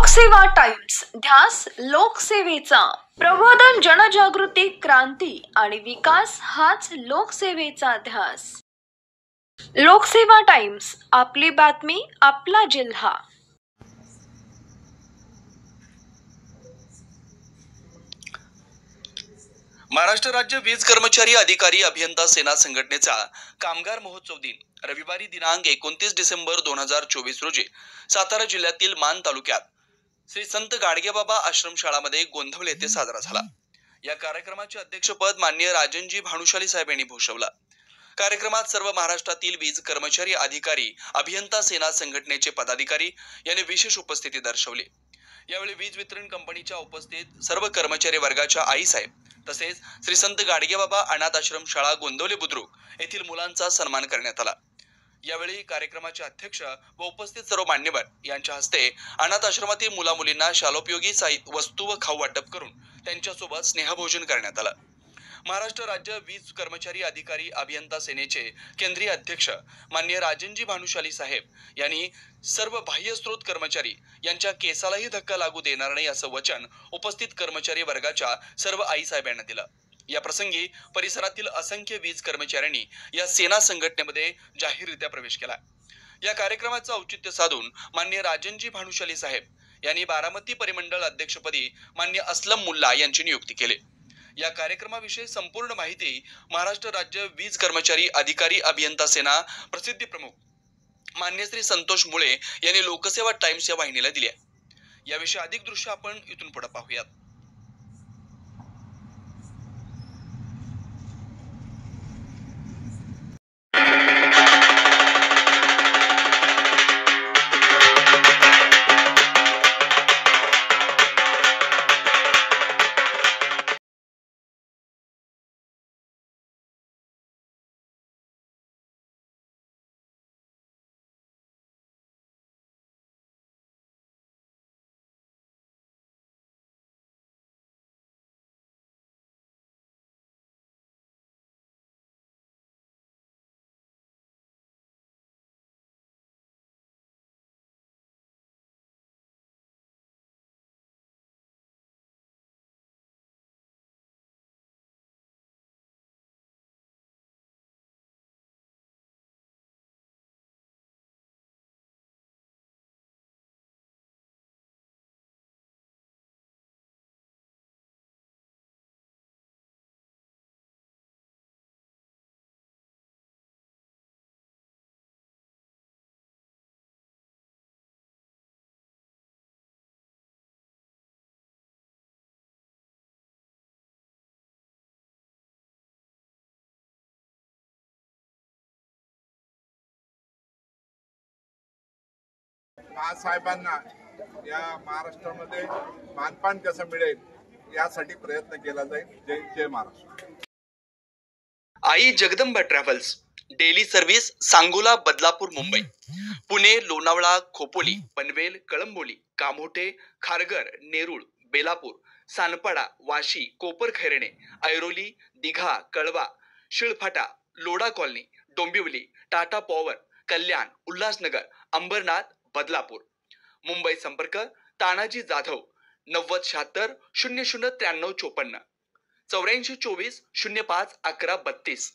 लोकसेवा टाइम्स, ध्यास लोकसेवेचा. प्रबोधन, जनजागृती, क्रांती आणि विकास हाच लोकसेवेचा ध्यास. लोकसेवा टाइम्स, आपली बातमी, आपला जिल्हा. महाराष्ट्र राज्य वीज कर्मचारी अधिकारी अभियंता सेना संघटनेचा कामगार महोत्सव दिन रविवारी दिनांक 29 डिसेंबर 2024 रोजी सातारा जिल्ह्यातील मान तालुक्यात श्री संत गाडगेबाबा आश्रमशाळामध्ये गोंधवले येथे साजरा झाला. या कार्यक्रमाचे अध्यक्षपद माननीय राजनजी भानुशाली साहेब यांनी भूषवला. कार्यक्रमात सर्व महाराष्ट्रातील वीज कर्मचारी अधिकारी अभियंता सेना संघटनेचे पदाधिकारी यांनी विशेष उपस्थिती दर्शवली. यावेळी वीज वितरण कंपनीच्या उपस्थित सर्व कर्मचारी वर्गाच्या आई साहेब तसेच श्री संत गाडगेबाबा अनाथ आश्रम शाळा गोंदवले बुद्रुक येथील मुलांचा सन्मान करण्यात आला. यावेळी कार्यक्रमाचे अध्यक्ष व उपस्थित सर्व मान्यवर यांच्या हस्ते अनाथ आश्रमातील मुला मुलींना शालोपयोगी वस्तू व खाऊ वाटप करून त्यांच्यासोबत स्नेहभोजन करण्यात आलं. महाराष्ट्र राज्य वीज कर्मचारी अधिकारी अभियंता सेनेचे केंद्रीय अध्यक्ष माननीय राजनजी भानुशाली साहेब यांनी सर्व बाह्य स्रोत कर्मचारी यांच्या केसालाही धक्का लागू देणार नाही असं वचन उपस्थित कर्मचारी वर्गाच्या सर्व आई साहेबांना दिलं. या प्रसंगी परिसरातील असंख्य वीज कर्मचाऱ्यांनी या सेना संघटनेमध्ये जाहीररित्या प्रवेश केला. या कार्यक्रमाचं औचित्य साधून माननीय राजनजी भानुशाली साहेब यांनी बारामती परिमंडळ अध्यक्षपदी माननीय असलम मुल्ला यांची नियुक्ती केली. या कार्यक्रमाविषयी संपूर्ण माहिती महाराष्ट्र राज्य वीज कर्मचारी अधिकारी अभियंता सेना प्रसिद्धी प्रमुख मान्य श्री संतोष मुळे यांनी लोकसेवा टाइम्स या वाहिनीला दिली आहे. याविषयी अधिक दृश्य आपण इथून पुढे पाहूयात. साहेबांना या महाराष्ट्रामध्ये मानपान कसं मिळेल यासाठी प्रयत्न केला जाईल. जय जय Maharashtra. Aai Jagdamba travels daily service Sangola, Badlapur, Mumbai, Pune, Lonavala, Khopoli, Panvel, Kalamboli, Kamothe, Kharghar, Nerul, Belapur, Sanpada, Vashi, Koparkhairane, Airoli, Digha, Kalwa, Shilphata, Lodha colony, Dombivli, Tata power, Kalyan, Ulhasnagar, Ambernath, Badlapur. Mumbai संपर्क तानाजी जाधव 9076 0093 54 8424 05 11 32.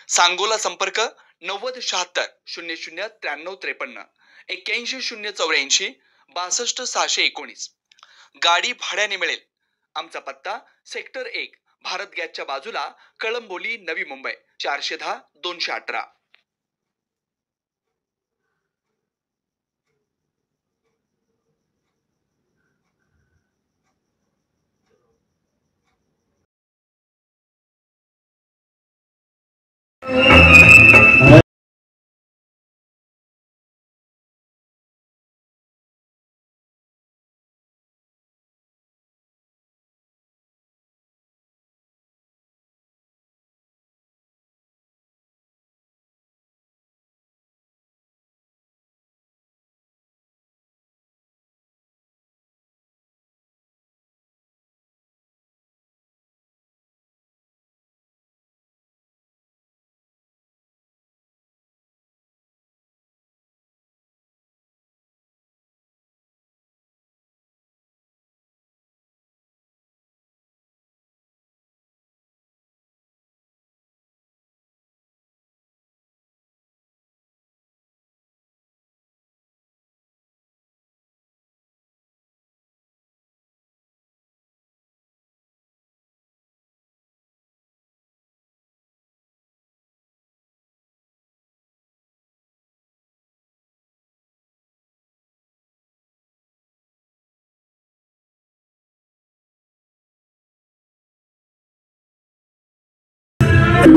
सांगोला संपर्क 9076 0093 53 81 084 62 619. गाडी भाड्याने मिळेल. आमचा पत्ता सेक्टर 1 भारत गॅसच्या बाजूला, कळंबोली, नवी मुंबई 410 218.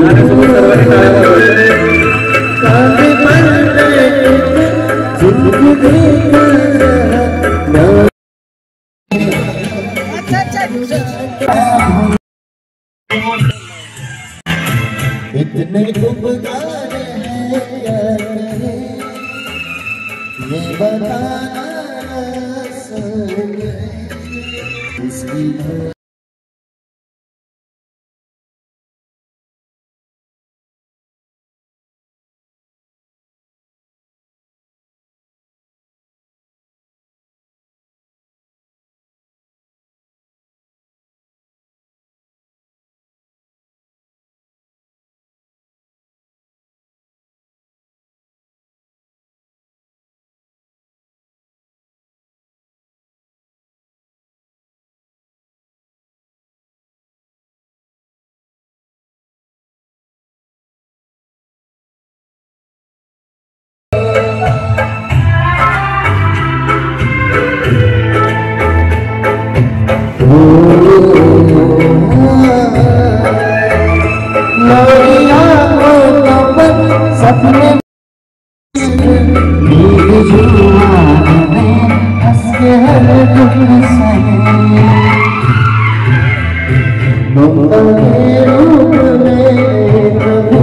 गाण्यासोबत सर्वांनी टाळ्या वाजवायच्या. इतने उपकार हैं ये बताना आसान है उसकी सपने मेरी जुबान में हंस के हर दुख सहे मंगल के रूप में प्रभु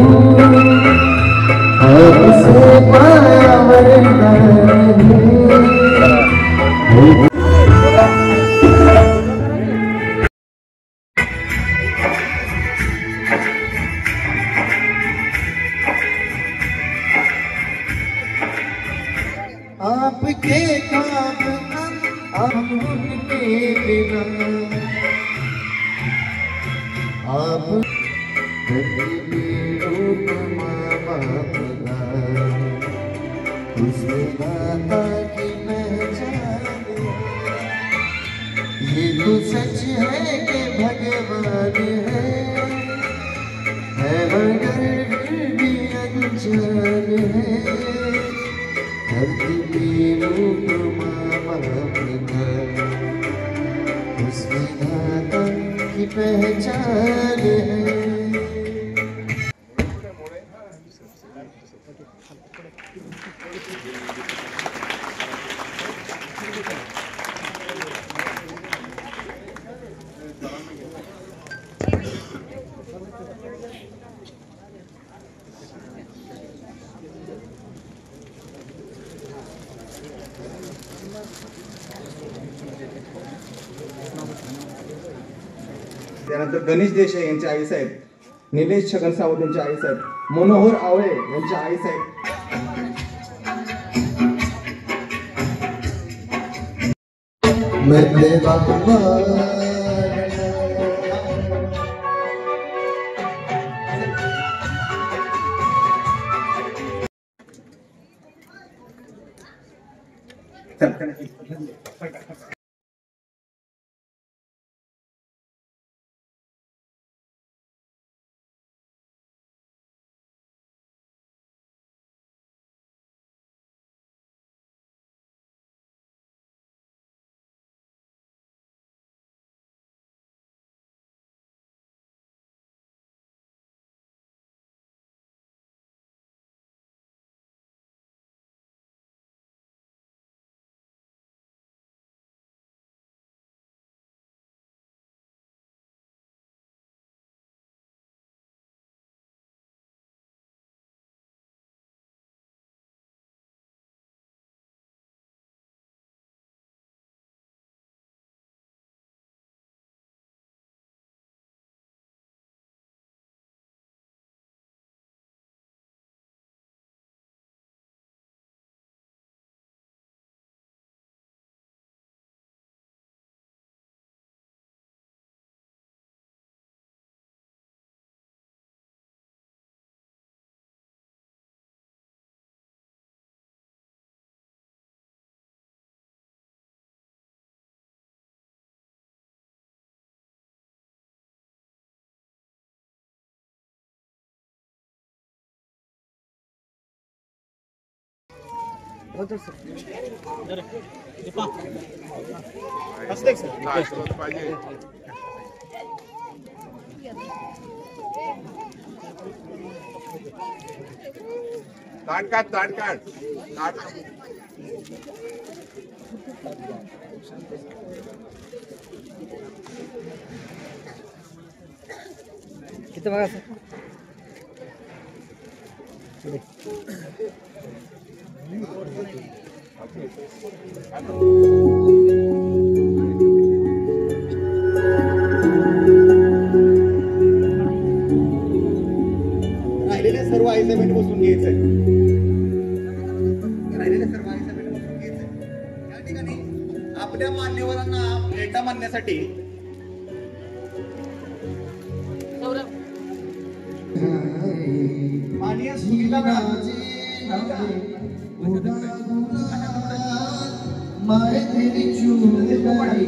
आपसे पाया वरदान है। आपके काम हम उनके बिना आप रूप माँ बाप का उसने दाता की पहचान ये तो सच है कि भगवान है मगर भी अनजान है धरती रूप माँ बाप का उसमें दाता की पहचान है। त्यानंतर गणेश देसाई यांचे आई साहेब, निलेश छगन सावंत यांचे आई साहेब, मनोहर आवळे यांचे आई साहेब, पाहिजे ताटकाट ताटकाट ताट किती बघा सर राहिलेल्या सर्व आयसेमेंट बसून घ्यायचंय. राहिलेल्या सर्व आयसेमेंट बसून घ्यायचंय. या ठिकाणी आपल्या मान्यवरांना भेटा मानण्यासाठी माननीय सुनीता माय तेरी चूड़ियां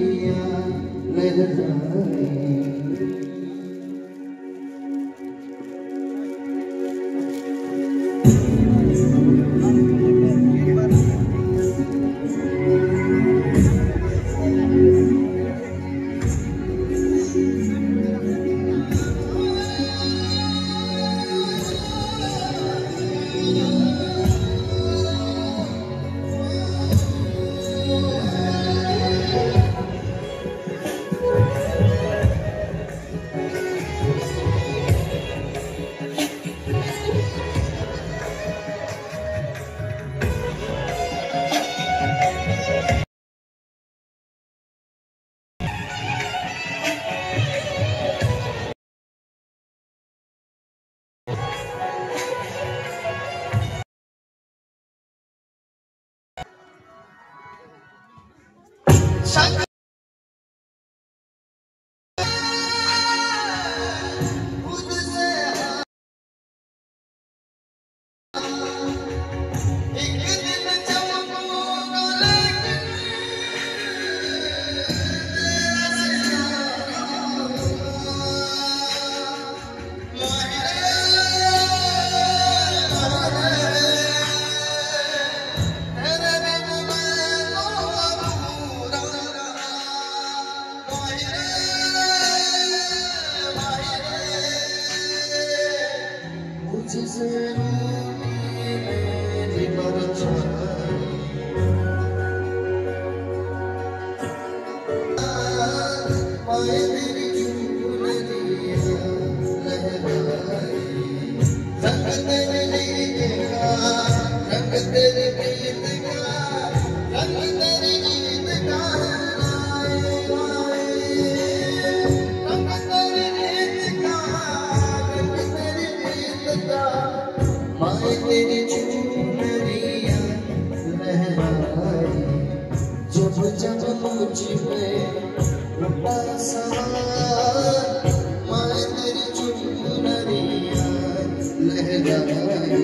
लहराए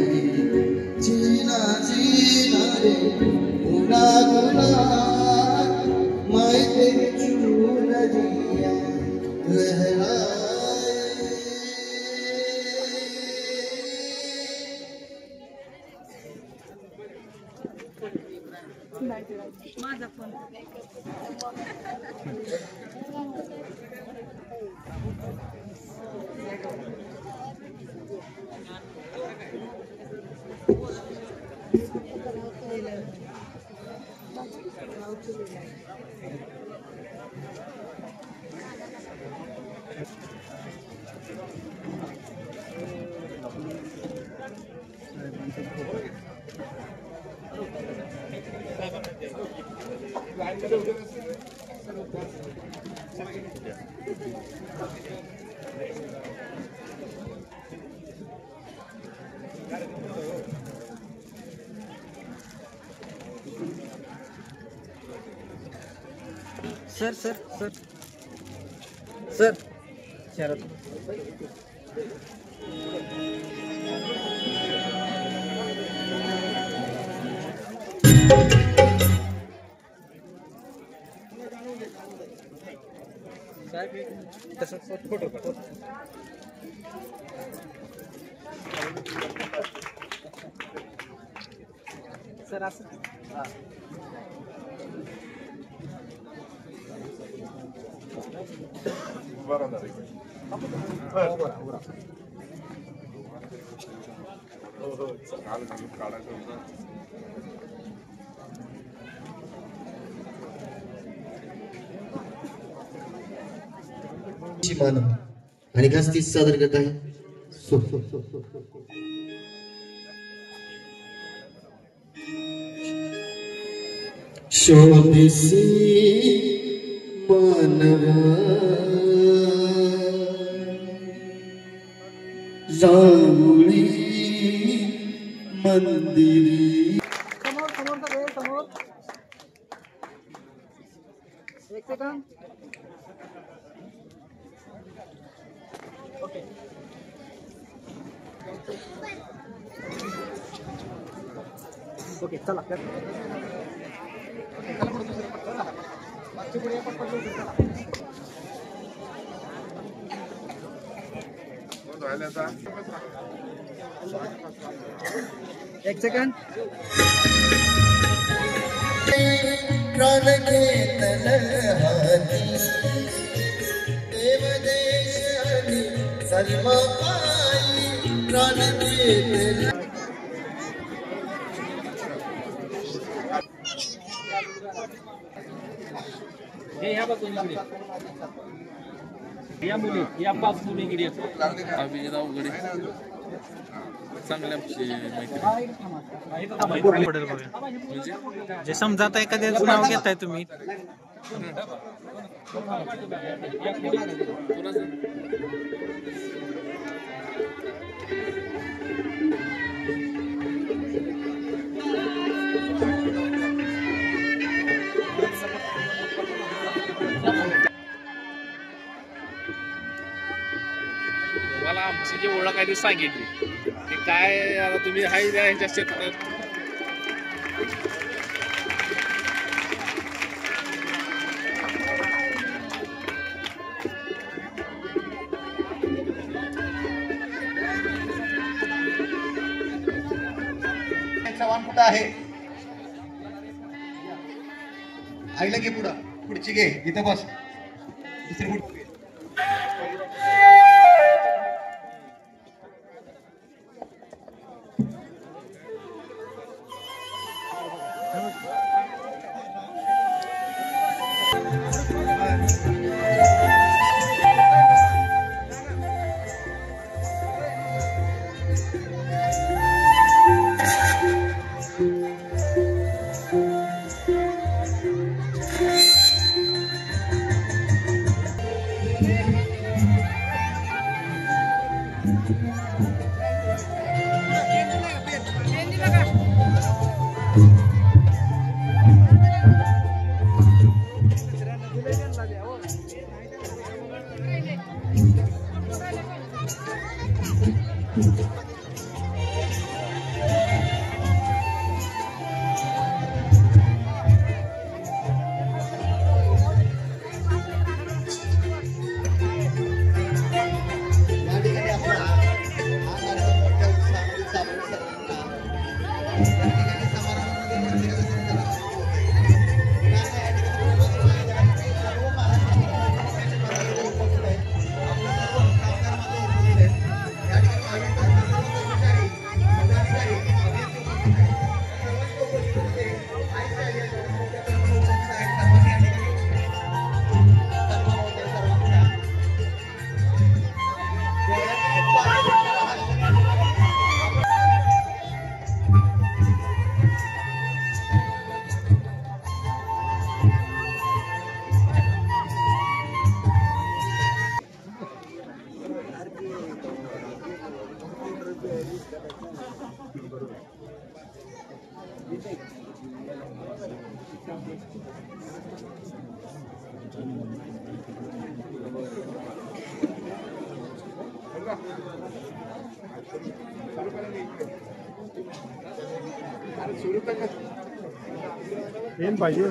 जीना जीना रे गुना गुना मैं तेरी चुनरिया लहराए माझा phone sir sir sir sir Sharad तसं फोटो फोटो सर असं हां बरोबर काल घालून काढायचं होतं. मानव आणि खास तीच सादर करत आहे शोधसी मानवा जाऊळी मंदिरी. समोर समोर का रे समोर. एक सेकंड. ओके. ओके चला. एक सेकंड. प्राण घेतल हाती देवदेश आणि सर्व पायी प्राण घेतल. हे ह्या बघ मुली, या मुली, या 5 मुली इकडे येतात. अभिजित अवघडे चांगल्या मैत्री. जे समजा आता एखाद्याचं नाव घेताय तुम्ही मला आमची जी ओळख आहे ती सांगितली की काय आता तुम्ही हाय ह्याच्या क्षेत्रात. चव्हाण कुठं आहे? आईला घे पुढं, पुढची घे, इथं बस. दुसरी पुढ. ఏం पाहिजे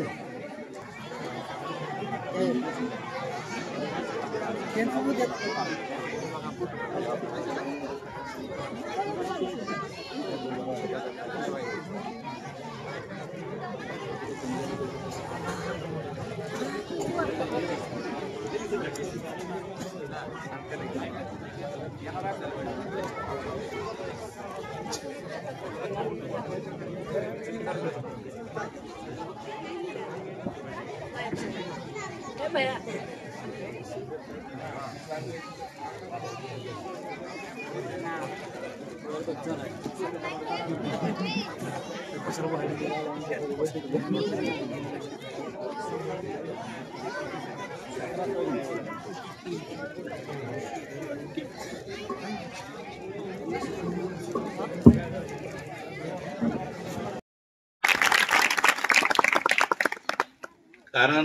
कारण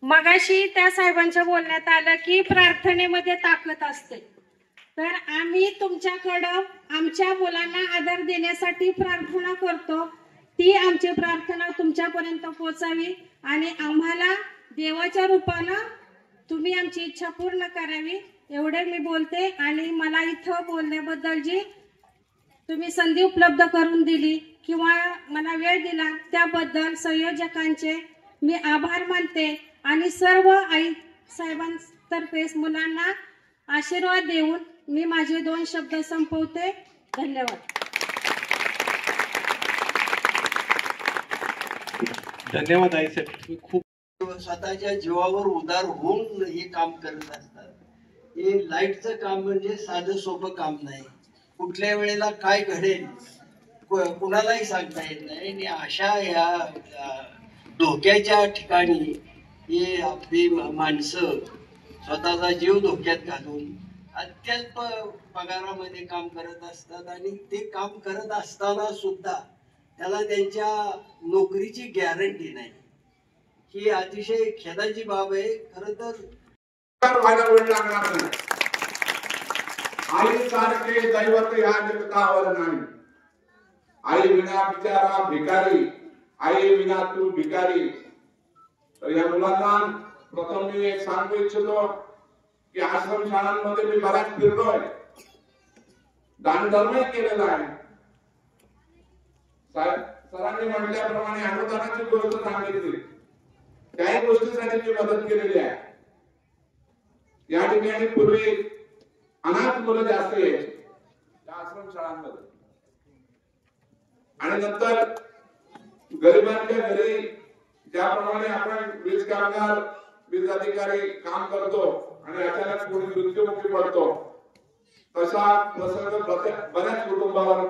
मगाशी त्या साहेबांच्या बोलण्यात आलं की प्रार्थनेमध्ये ताकद असते. तर आम्ही तुमच्याकडं आमच्या मुलांना आदर देण्यासाठी प्रार्थना करतो. ती आमची प्रार्थना तुमच्यापर्यंत पोहोचावी आणि आम्हाला देवाच्या रूपानं तुम्ही आमची इच्छा पूर्ण करावी एवढे मी बोलते. आणि मला इथं बोलण्याबद्दल जी तुम्ही संधी उपलब्ध करून दिली किंवा मला वेळ दिला त्याबद्दल संयोजकांचे मी आभार मानते. आणि सर्व आई साहेबांतर्फे मुलांना आशीर्वाद देऊन मी माझे 2 शब्द संपवते. धन्यवाद. धन्यवाद आई साहेब. खूप स्वतःच्या जीवावर उदार होऊन हे काम करत असतात. हे लाईटचं काम म्हणजे साधं सोपं काम नाही. कुठल्या वेळेला काय घडेल कुणालाही सांगता येत नाही. आणि अशा या धोक्याच्या ठिकाणी हे आपली माणसं स्वतःचा जीव धोक्यात घालून अत्यल्प पगारामध्ये काम करत असतात. आणि ते काम करत असताना सुद्धा त्याला त्यांच्या नोकरीची गॅरंटी नाही. ही अतिशय खेदाची बाब आहे. खरं तर व्हायला वेळ लागणार नाही. आई सारखे दैवत या जगतावर नाही. आई विना बिचारा भिकारी, आई विना तू भिकारी. तर या मुलांना प्रथम मी एक सांगू इच्छितो की आश्रम शाळांमध्ये मी बऱ्याच फिरलोय, दानधर्मही केलेला आहे. साहेब सरांनी म्हटल्याप्रमाणे अनुदानाची गोष्ट सांगितली, त्याही गोष्टीसाठी मी मदत केलेली आहे. या ठिकाणी पूर्वी अनाथ मुलं जास्त यायची त्या आश्रम शाळांमध्ये आणि नंतर गरिबांच्या घरी ज्याप्रमाणे आपण वीज कामगार वीज अधिकारी काम करतो आणि अचानक कोणी मृत्युमुखी पडतो तसा प्रसंग बऱ्याच कुटुंबावर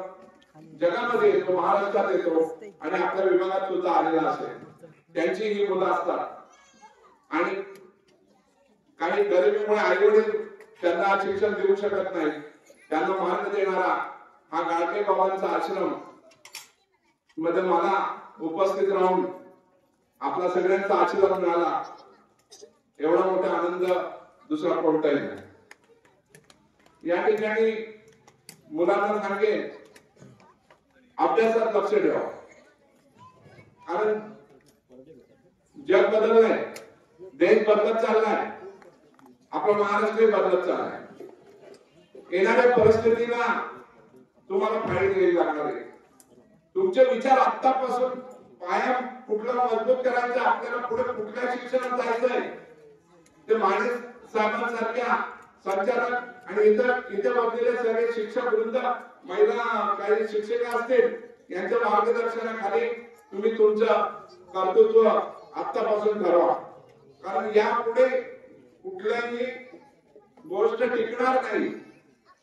जगामध्ये येतो, महाराष्ट्रात येतो आणि आपल्या विभागात सुद्धा आलेला असेल. त्यांची ही मुलं असतात आणि काही गरिबीमुळे आई वडील त्यांना शिक्षण देऊ शकत नाही. त्यांना मार्ग देणारा हा गाडगे बाबांचा आश्रम मध्ये मला उपस्थित राहून आपला सगळ्यांचा आशीर्वाद मिळाला. एवढा मोठा आनंद दुसरा कोणताही नाही. या ठिकाणी मुलांना सांगेन अभ्यासात लक्ष ठेवा. कारण जग बदललंय, देश बदलत चाललाय, आपला महाराष्ट्र बदलत चाललाय. येणाऱ्या परिस्थितीला तुम्हाला फायदा घ्यावी लागणार आहे. तुमचे विचार आतापासून पाया कुठला मजबूत करायचा, आपल्याला पुढे कुठल्या शिक्षणात जायचंय ते माने साहेबांसारख्या संचालक आणि इथे बसलेले सगळे शिक्षक वृंद, महिला काही शिक्षक असतील यांच्या मार्गदर्शनाखाली तुम्ही तुमचं कर्तृत्व आतापासून ठरवा. कारण यापुढे कुठल्याही गोष्ट टिकणार नाही.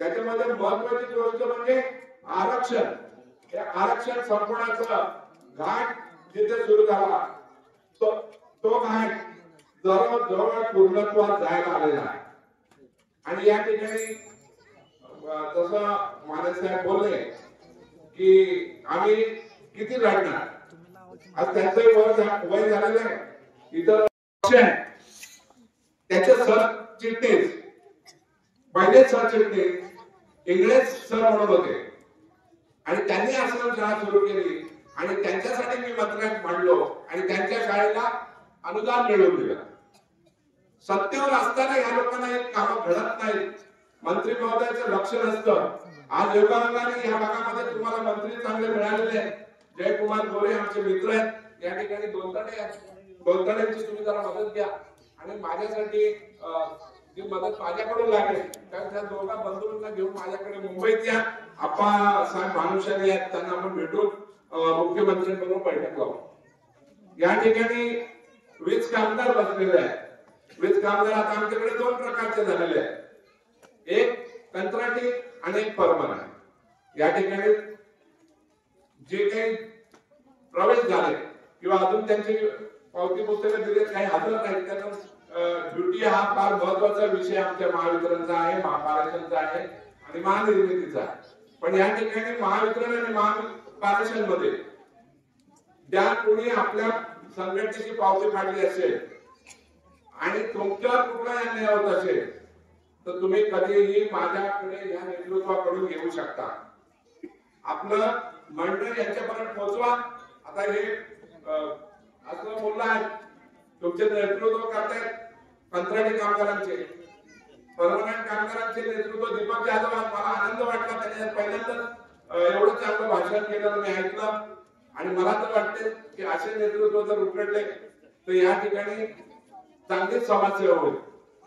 त्याच्यामध्ये महत्वाची गोष्ट म्हणजे आरक्षण. हे आरक्षण संपवण्याचा घाट जिथे सुरू झाला तो घाट जवळ पूर्णत्वात जायला आलेला आहे. आणि या ठिकाणी जसं मानससाहेब बोलले की आम्ही किती लढणार. आज त्यांचंही वय झालेलं आहे. इतर त्याचे सरचिटणीस पहिले सरचिटणीस इंग्रज सर म्हणत होते आणि त्यांनी आश्रम शाळा सुरू केली आणि त्यांच्यासाठी मी मंत्रालयात मांडलो आणि त्यांच्या शाळेला अनुदान मिळवून दिलं. सत्तेवर असताना या लोकांना एक काम घडत नाही, मंत्री महोदयाचं लक्ष नसतं. आज योगायोगाने या भागामध्ये तुम्हाला मंत्री चांगले मिळालेले आहेत. जयकुमार गोरे आमचे मित्र आहेत, या ठिकाणी बोलताना कोणत्याची तुम्ही जरा मदत घ्या आणि माझ्यासाठी जी मदत माझ्याकडून लागेल कारण त्या दोघा बंधूंना घेऊन माझ्याकडे मुंबईत या. आप्पा साहेब भानुशाली आहेत, त्यांना आपण भेटून मुख्यमंत्र्यांबरोबर बैठक लावू. या ठिकाणी वीज कामगार बसलेले आहेत. वीज कामगार आता आमच्याकडे दोन प्रकारचे झालेले आहेत, एक कंत्राटी आणि एक परमनंट. या ठिकाणी जे काही प्रवेश झाले किंवा अजून त्यांची पावती पुस्तकं दिले काही हजर नाहीत, त्यांना ड्युटी हा फार महत्वाचा विषय आमच्या महावितरणचा आहे, महापारेषणचा आहे आणि महानिर्मितीचा. पण या ठिकाणी महावितरण आणि महापारेषण मध्ये ज्या कोणी आपल्या संघटनेची पावती काढली असेल आणि तुमच्यावर कुठला अन्याय होत असेल तर तुम्ही कधीही माझ्याकडे या नेतृत्वाकडून येऊ शकता. आपलं मंडळ यांच्यापर्यंत पोहोचवा. आता हे असं बोललं आहे तुमचे नेतृत्व करतायत कंत्राटी कामगारांचे, परमनंट कामगारांचे नेतृत्व दीपक जाधव. मला आनंद वाटला त्याने पहिल्यांदाच एवढं चांगलं भाषण केलं मी ऐकलं आणि मला तर वाटते की असे नेतृत्व जर उघडले तर या ठिकाणी चांगलीच समाजसेवा होईल.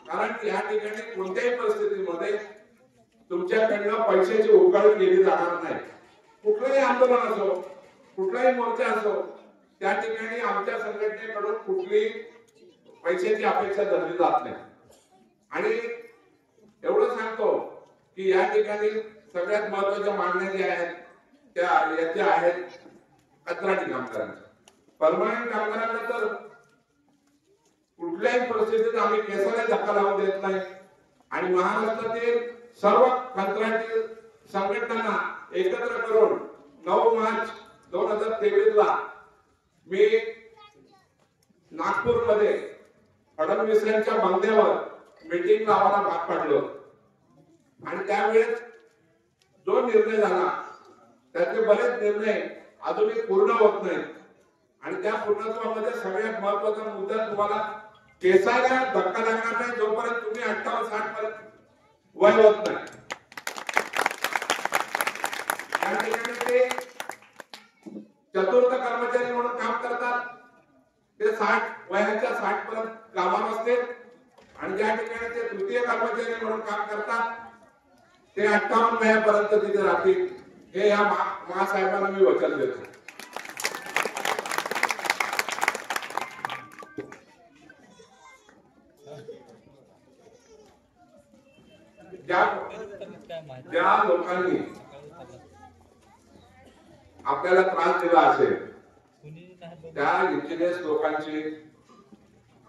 कारण या ठिकाणी कोणत्याही परिस्थितीमध्ये तुमच्याकडनं पैशाची उकळ केली जाणार नाही. कुठलंही आंदोलन असो, कुठलाही मोर्चा असो, त्या ठिकाणी आमच्या संघटनेकडून कुठली पैशाची अपेक्षा धरली जात नाही. आणि एवढं सांगतो की या ठिकाणी सगळ्यात महत्वाच्या मागण्या ज्या आहेत त्या याच्या आहेत कंत्राटी कामगारांच्या. परमनंट कामगारांना तर कुठल्याही परिस्थितीत आम्ही केसाला धक्का लावून देत नाही आणि महाराष्ट्रातील सर्व कंत्राटी संघटनांना एकत्र करून 9 मार्च 2023 ला मी नागपूरमध्ये फडणवीस यांच्या बंगल्यावर मीटिंग लावायला भाग पाडलो आणि त्यावेळेस जो निर्णय झाला त्याचे बरेच निर्णय अजूनही पूर्ण होत नाहीत आणि त्या पूर्णत्वामध्ये सगळ्यात महत्वाचा मुद्दा तुम्हाला केसाला धक्का लागणार नाही जोपर्यंत तुम्ही 58-60 पर्यंत वय होत नाही. या ठिकाणी ते चतुर्थ कर्मचारी म्हणून काम करतात, ते 60 पर्यंत कामावर असते आणि ज्या ठिकाणी ते तृतीय कर्मचारी म्हणून काम करतात ते 58 वयापर्यंत तिथे राहतील. हे या महासाहेबांना मी वचन देतो. ज्या लोकांनी आपल्याला त्रास दिला असेल त्या इंजिनियर्स लोकांची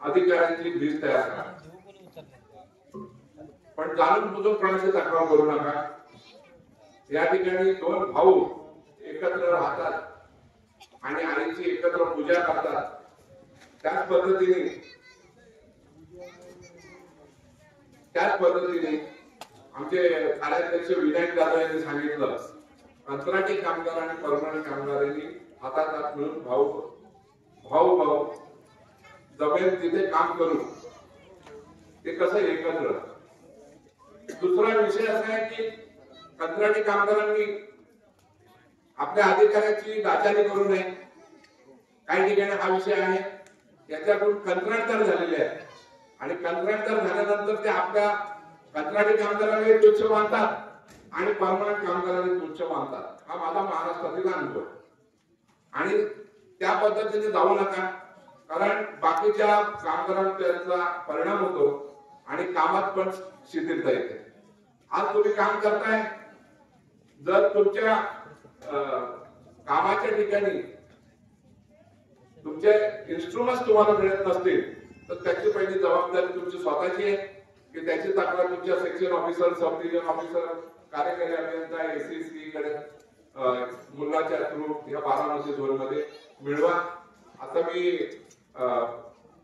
अधिकाऱ्यांची लिस्ट तयार करा. पण जाणून बुजून कोणाची तक्रार करू नका. या ठिकाणी 2 भाऊ एकत्र राहतात आणि आईची एकत्र पूजा करतात. त्याच पद्धतीने आमचे कार्याध्यक्ष विनायक जाधव यांनी सांगितलं कंत्राटी कामगार आणि परमनंट कामगारांनी हातात हात मिळून भाऊ जमेल तिथे काम करू. ते कसं एकत्र. दुसरा विषय असा आहे की कंत्राटी कामगारांनी आपल्या अधिकाऱ्याची नाजारी करू नये. काही ठिकाणी हा विषय आहे याच्यातून कंत्राटदार झालेले आहेत आणि कंत्राटदार झाल्यानंतर ते आपल्या कंत्राटी कामगारांना तुच्छ मानतात आणि परमनंट कामगारांना तुच्छ मानतात. हा माझा महाराष्ट्रातील अनुभव आणि त्या पद्धतीने जाऊ नका कारण बाकीच्या कामगारांना त्याचा परिणाम होतो आणि कामात पण शिथिलता येते. आज तुम्ही काम करताय, जर तुमच्या कामाच्या ठिकाणी तुमचे इन्स्ट्रुमेंट्स तुम्हाला मिळत नसतील तर त्याची पहिली जबाबदारी तुमची स्वतःची आहे की त्याची तक्रार तुमच्या सेक्शन ऑफिसर, सब डिव्हिजन ऑफिसर, कार्यकारी अभियंता, एसीसी कडे मुलाच्या थ्रू या 12 झोन मध्ये मिळवा. आता मी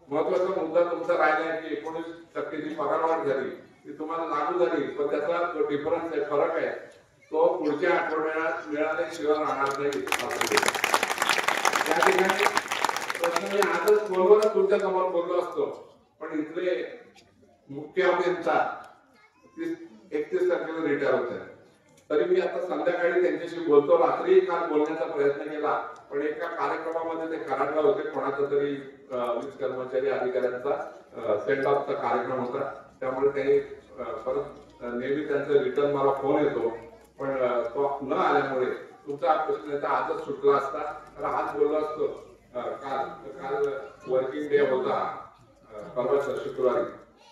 महत्वाचा मुद्दा तुमचा राहिला आहे की 19% जी पगारवाढ झाली ती तुम्हाला लागू झाली पण त्याचा जो डिफरन्स आहे, फरक आहे, तो पुढच्या आठवड्यात मिळाल्याशिवाय राहणार नाही. त्या ठिकाणी प्रश्न मी आजच फोनवरच तुमच्या समोर बोललो असतो पण इथले मुख्य अभियंता 31 तारखेला रिटायर होत आहे तरी मी आता संध्याकाळी त्यांच्याशी बोलतो. रात्री काल बोलण्याचा प्रयत्न केला, पण एका कार्यक्रमामध्ये ते कराडला होते. कोणाचा तरी वीज कर्मचारी अधिकाऱ्यांचा सेंड ऑफचा कार्यक्रम होता, त्यामुळे ते परत नेहमी त्यांचा रिटर्न मला फोन येतो, पण तो न आल्यामुळे तुमचा प्रश्न आजच सुटला असता, तर आज बोललो असतो. काल वर्किंग डे होता, परवा शुक्रवारी,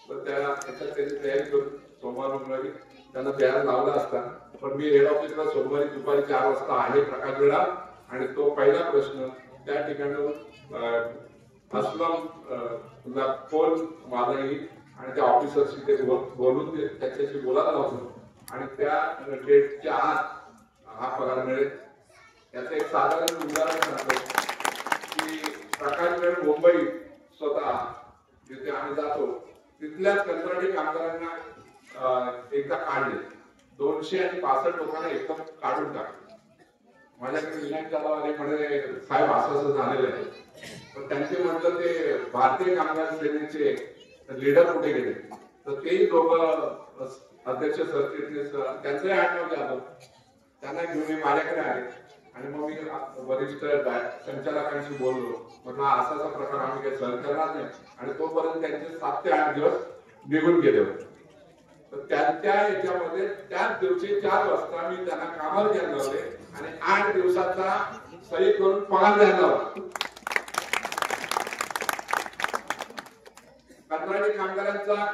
तर त्याच्यात त्यांनी तयारी करून सोमवार मंगळवारी त्यांना तयार लावला असता. पण मी हेड ऑफिसला सोमवारी दुपारी 4 वाजता आहे प्रकाश वेळा, आणि तो पहिला प्रश्न त्या ठिकाणी असलम फोन माझा येईल आणि त्या ऑफिसरशी ते बोलून त्याच्याशी बोलायला लावतो, आणि त्या डेटच्या आत हा पगार मिळेल. याचं एक साधारण उदाहरण सांगतो की प्रकाश वेळ मुंबई स्वतः जिथे आम्ही जातो तिथल्याच कंत्राटी कामगारांना एकदा काढले, 265 लोकांना एकदम काढून टाकले. माझ्याकडे विनायक जाधव आले, म्हणे साहेब असं झालेलं आहे. पण त्यांचे म्हटलं ते भारतीय कामगार सेनेचे लीडर कुठे गेले, तर तेही दोघं अध्यक्ष सरचिटणीस त्यांचंही आडनाव जाधव, त्यांना घेऊन माझ्याकडे आले, आणि मग मी वरिष्ठ संचालकांशी बोललो. म्हटलं असा प्रकार आम्ही काही सहन करणार नाही, आणि तोपर्यंत त्यांचे 7 ते 8 दिवस निघून गेले होते. तर त्यांच्या याच्यामध्ये त्याच दिवशी 4 वाजता मी त्यांना कामावर घ्यायला लावले, आणि 8 दिवसाचा सही करून पगार द्यायला लावला. कंत्राटी कामगारांचा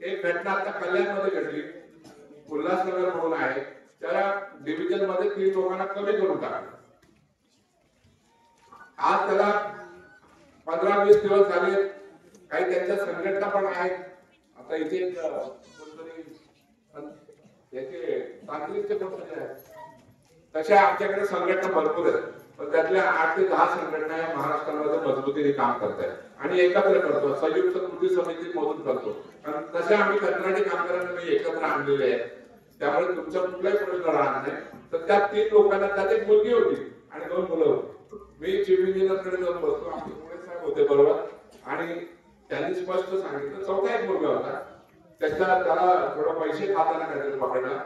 एक घटना आता कल्याणमध्ये घडली, उल्हासनगर म्हणून आहे, त्या डिव्हिजन मध्ये 3 लोकांना कमी करून टाकलं. आज त्याला 15-20 दिवस झाले, काही त्यांच्या संघटना पण आहेत. आता इथे याचे तांत्रिकचे कोणते आहेत, तशा आमच्याकडे संघटना भरपूर आहेत, पण त्यातल्या 8 ते 10 संघटना या महाराष्ट्रामध्ये मजबूतीने काम करतायत आणि एकत्र करतो, संयुक्त कृती समितीमधून करतो. कारण तशा आम्ही कंत्राटी कामगारांना मी एकत्र आणलेले आहेत, त्यामुळे तुमचा कुठलाही प्रश्न राहणार नाही. तर त्या 3 लोकांना, त्यात एक मुलगी होती आणि 2 मुलं होती. मी चीफ इंजिनियरकडे जाऊन बसतो, आमचे पुणे साहेब होते बरोबर, आणि त्यांनी स्पष्ट सांगितलं, चौथा एक मुलगा होता, त्याला थोडं पैसे खाताना काहीतरी पकडला,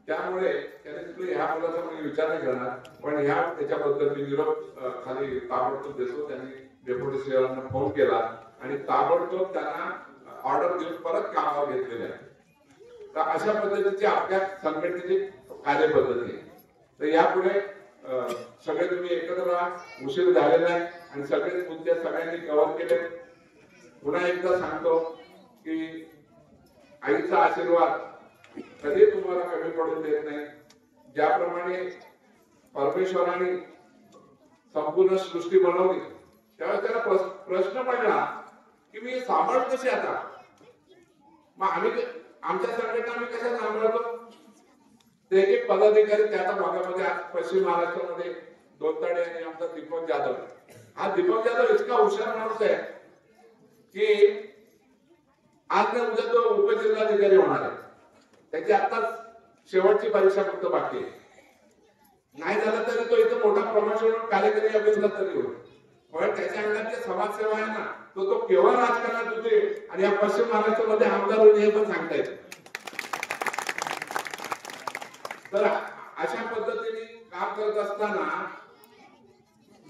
त्यामुळे त्याने तिकडे ह्या मुलाचा मी विचार नाही करणार, पण ह्या त्याच्याबद्दल मी निरोप खाली ताबडतोब देतो. त्यांनी डेप्युटी सीआरना फोन केला आणि ताबडतोब त्यांना ऑर्डर देऊन परत कामावर घेतलेले आहे. तर अशा पद्धतीची आपल्या संघटनेची कार्यपद्धती आहे. तर यापुढे सगळे तुम्ही एकत्र राहा. उशीर झालेला आहे आणि सगळेच मुद्दे सगळ्यांनी कव्हर केले. पुन्हा एकदा सांगतो की आईचा आशीर्वाद कधी तुम्हाला कमी पडून देत नाही. ज्याप्रमाणे परमेश्वराने संपूर्ण सृष्टी बनवली, त्यावेळेस त्याला प्रश्न पडला की मी सांभाळ कशी आता. मग आम्ही आमच्या संघटना आम्ही कशा सांभाळतो. ते एक पदाधिकारी त्याच्या भागामध्ये आज पश्चिम महाराष्ट्रामध्ये दोनताडे आणि आमचा दीपक जाधव. हा दीपक जाधव इतका हुशार माणूस आहे की आज ना उद्या तो उपजिल्हाधिकारी होणार आहे. त्याची आताच शेवटची परीक्षा फक्त बाकी आहे. नाही झालं तरी तो इथं मोठा प्रमोशन कार्यकारी अभियंता तरी होईल. पण त्याच्या अंगात जे समाजसेवा आहे ना, तो केव्हा राजकारणात होते आणि या पश्चिम महाराष्ट्रामध्ये आमदार होईल हे पण सांगता येते. तर अशा पद्धतीने काम करत असताना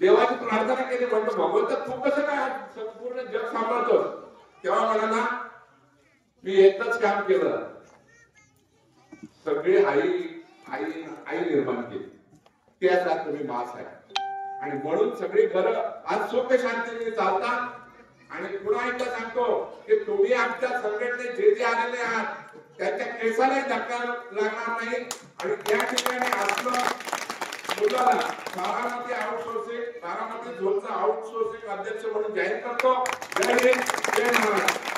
देवाची प्रार्थना केली. म्हणतो भगवंत तू कसं काय संपूर्ण जग सांभाळतोस. तेव्हा म्हणाला मी एकच काम केलं, सगळे आई निर्माण केली, त्याचा तुम्ही मास आहे. आणि म्हणून सगळी घरं आज सुख शांतीने चालतात. आणि पुन्हा एकदा सांगतो की तुम्ही आमच्या संघटनेत जे आलेले आहात त्यांच्या केसालाही धक्का लागणार नाही. आणि त्या ठिकाणी असलं मुलाला बारामती आउटसोर्सिंग, बारामती झोनचा आउटसोर्सिंग अध्यक्ष म्हणून जाहीर करतो. जय हिंद, जय महाराष्ट्र.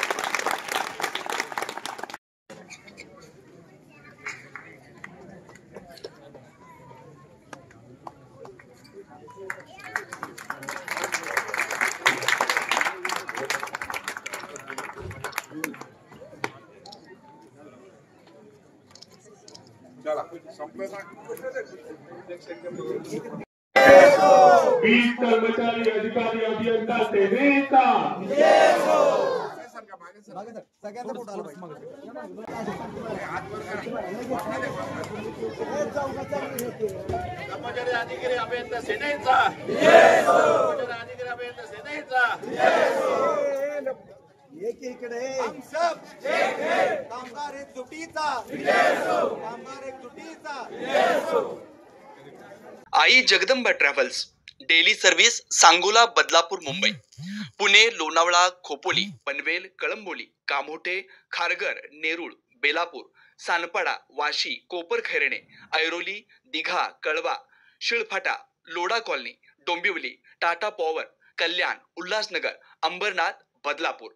वीज कर्मचारी अधिकारी अभियंता सेनेचा सगळ्यांचा फोटो आला कर्मचारी अधिकारी अभियंता सेनेचा कर्मचारी अधिकारी अभियंता सेनेचा एकीकडे कामगार एक जुटीचा कामगार एक जुटीचा. Aai Jagdamba travels daily service Sangola, Badlapur, Mumbai, Pune, Lonavala, Khopoli, Panvel, Kalamboli, Kamothe, Kharghar, Nerul, Belapur, Sanpada, Vashi, Koparkhairane, Airoli, Digha, Kalwa, Shilphata, Lodha colony, Dombivli, Tata power, Kalyan, Ulhasnagar, Ambernath, Badlapur.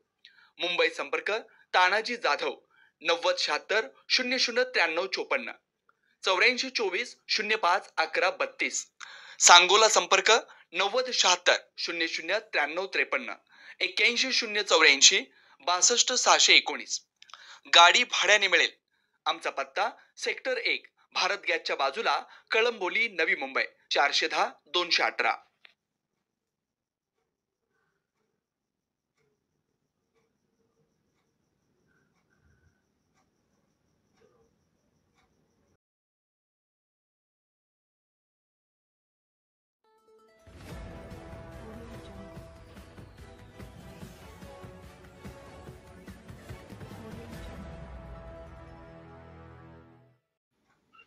Mumbai संपर्क तानाजी जाधव 9076 0093 54 8424 05 11 32. सांगोला संपर्क 9076 0093 53 81084 62 619. गाडी भाड्याने मिळेल. आमचा पत्ता सेक्टर 1 भारत गॅसच्या बाजूला, कळंबोली, नवी मुंबई 410 218.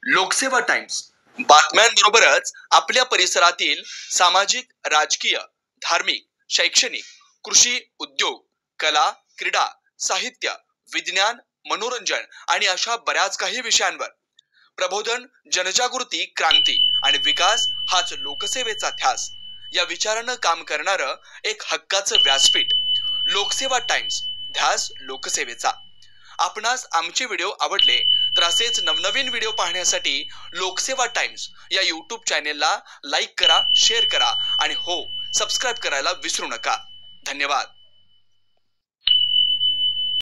लोकसेवा टाइम्स बातम्यांबरोबरच आपल्या परिसरातील सामाजिक, राजकीय, धार्मिक, शैक्षणिक, कृषी, उद्योग, कला, क्रीडा, साहित्य, विज्ञान, मनोरंजन आणि अशा बऱ्याच काही विषयांवर प्रबोधन, जनजागृती, क्रांती आणि विकास हाच लोकसेवेचा ध्यास या विचारानं काम करणारं एक हक्काचं व्यासपीठ लोकसेवा टाइम्स, ध्यास लोकसेवेचा. आपणास आमचे व्हिडिओ आवडले तर असेच नवनवीन व्हिडिओ पाहण्यासाठी लोकसेवा टाइम्स या YouTube चॅनेलला लाईक करा, शेअर करा आणि हो, सबस्क्राईब करायला विसरू नका. धन्यवाद.